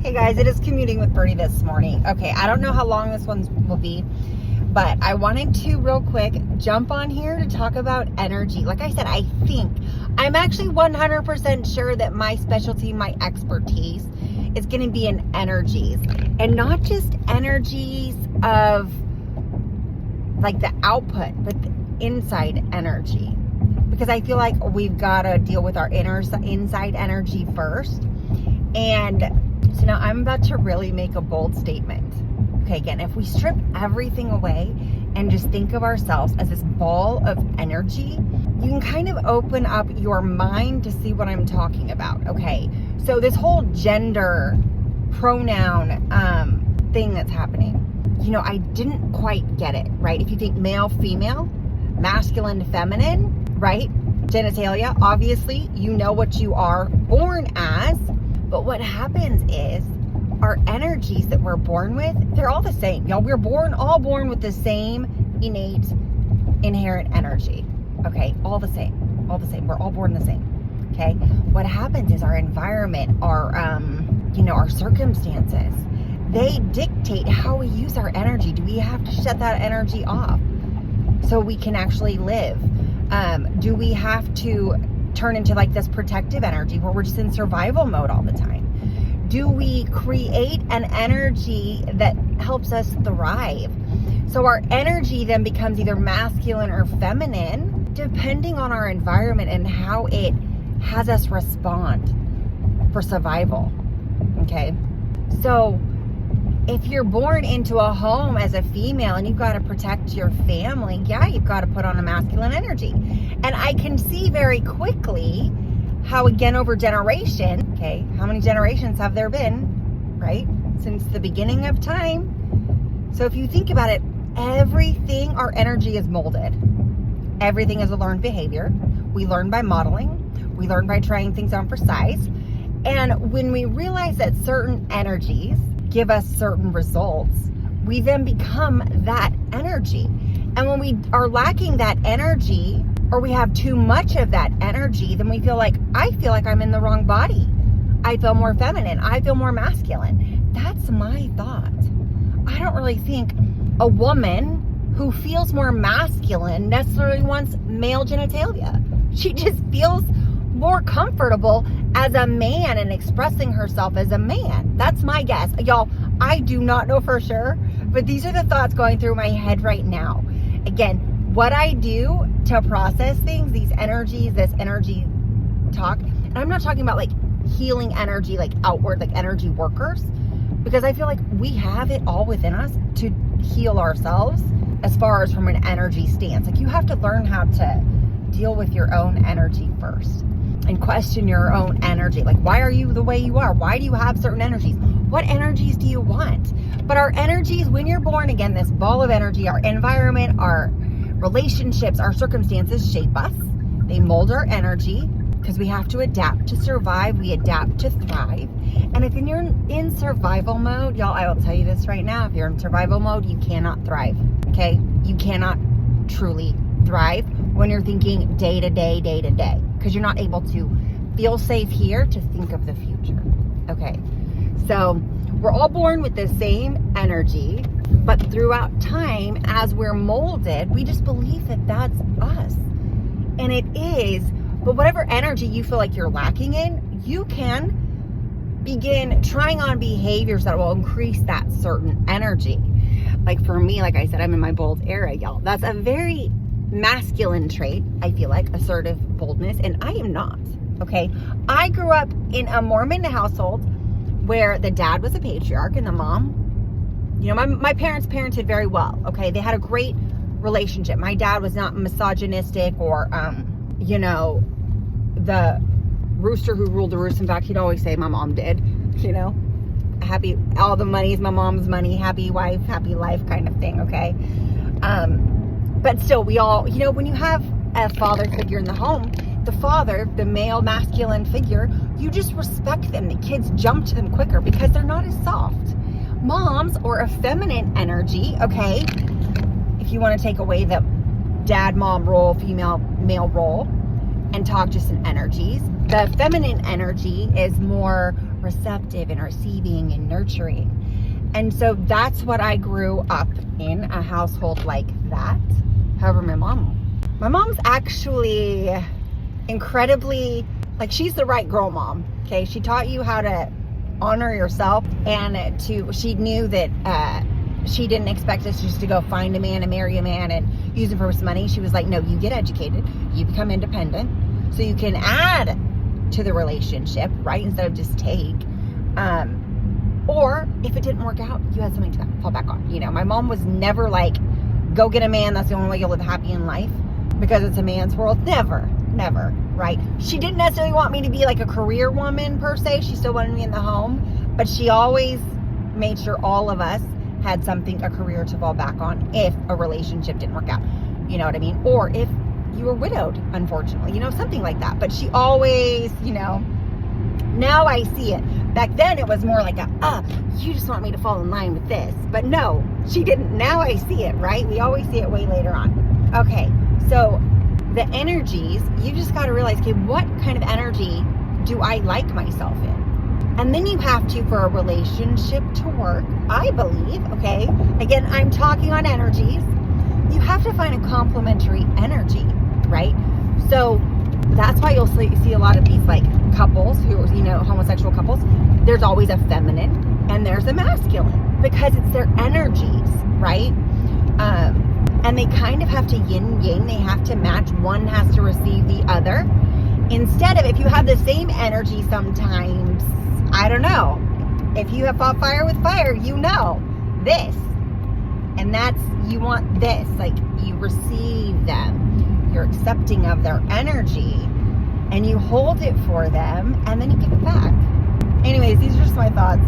Hey guys, it is Commuting with Birdie this morning. Okay, I don't know how long this one will be, but I wanted to real quick jump on here to talk about energy. Like I said, I'm actually 100% sure that my specialty, my expertise is going to be in energies, and not just energies of like the output, but the inside energy. Because I feel like we've got to deal with our inside energy first. And so now I'm about to really make a bold statement. Okay, again, if we strip everything away and just think of ourselves as this ball of energy, you can kind of open up your mind to see what I'm talking about. Okay, so this whole gender pronoun thing that's happening, I didn't quite get it, right? If you think male, female, masculine to feminine, right? Genitalia, obviously, you know what you are born as. But what happens is our energies that we're born with, they're all the same. Y'all, we're all born with the same innate, inherent energy. Okay, all the same. We're all born the same. Okay, what happens is our environment, our circumstances, they dictate how we use our energy. Do we have to shut that energy off so we can actually live? Do we have to turn into like this protective energy where we're just in survival mode all the time? Do we create an energy that helps us thrive? So our energy then becomes either masculine or feminine, depending on our environment and how it has us respond for survival. Okay, so if you're born into a home as a female and you've got to protect your family, yeah, you've got to put on a masculine energy. And I can see very quickly how, again, over generation, okay, how many generations have there been, right? Since the beginning of time. So if you think about it, everything, our energy is molded. Everything is a learned behavior. We learn by modeling. We learn by trying things on for size. And when we realize that certain energies give us certain results, we then become that energy. And when we are lacking that energy, or we have too much of that energy, then I feel like I'm in the wrong body. I feel more feminine. I feel more masculine. That's my thought. I don't really think a woman who feels more masculine necessarily wants male genitalia. She just feels more comfortable as a man and expressing herself as a man. That's my guess. Y'all, I do not know for sure, but these are the thoughts going through my head right now. Again, what I do to process things, these energies, this energy talk, and I'm not talking about like healing energy, like outward, like energy workers, because I feel like we have it all within us to heal ourselves as far as from an energy stance. Like, you have to learn how to deal with your own energy first and question your own energy. Like, why are you the way you are? Why do you have certain energies? What energies do you want? But our energies, when you're born, again, this ball of energy, our environment, our relationships, our circumstances shape us. They mold our energy because we have to adapt to survive. We adapt to thrive. And if you're in survival mode, y'all, I will tell you this right now. If you're in survival mode, you cannot thrive. Okay? You cannot truly thrive when you're thinking day to day, because you're not able to feel safe here to think of the future. Okay, so we're all born with the same energy, but throughout time, as we're molded, we just believe that that's us. And it is, but whatever energy you feel like you're lacking in, you can begin trying on behaviors that will increase that certain energy. Like for me, like I said, I'm in my bold era, y'all. That's a very masculine trait, I feel like, assertive boldness, and I am not. Okay, I grew up in a Mormon household where the dad was a patriarch and the mom, my parents parented very well. Okay, they had a great relationship. My dad was not misogynistic or the rooster who ruled the roost. In fact, he'd always say my mom did. Happy, all the money is my mom's money, happy wife, happy life kind of thing. Okay, but still, we all, when you have a father figure in the home, the father, the male masculine figure, you just respect them. The kids jump to them quicker because they're not as soft. Moms, or a feminine energy, okay, if you want to take away the dad, mom role, female, male role, and talk just in energies, the feminine energy is more receptive and receiving and nurturing. And so that's what I grew up in, a household like that. However, my mom's actually incredibly, like, she's the right girl mom. Okay, she taught you how to honor yourself, and she knew that she didn't expect us just to go find a man and marry a man and use him for his money. She was like, no, you get educated, you become independent, so you can add to the relationship, right, instead of just take. Or if it didn't work out, you had something to fall back on. You know, my mom was never like, go get a man, that's the only way you'll live happy in life, because it's a man's world. Never, right? She didn't necessarily want me to be like a career woman per se. She still wanted me in the home, but she always made sure all of us had something, a career to fall back on if a relationship didn't work out. You know what I mean? Or if you were widowed, unfortunately, you know, something like that. But she always, you know, now I see it. Back then it was more like you just want me to fall in line with this. But no, she didn't. Now I see it, right? We always see it way later on. Okay, so the energies, you just got to realize, okay, what kind of energy do I like myself in? And then you have to, for a relationship to work, I believe, okay, again, I'm talking on energies, you have to find a complementary energy, right? So that's why you'll see a lot of these like couples who, you know, homosexual couples, there's always a feminine and there's a masculine, because it's their energies, right? And they kind of have to yin yang, they have to match, one has to receive the other. Instead of, if you have the same energy sometimes, I don't know, if you have fought fire with fire, you know this, and that's, you want this, like, you receive them, you're accepting of their energy, and you hold it for them, and then you give it back. Anyways, these are just my thoughts.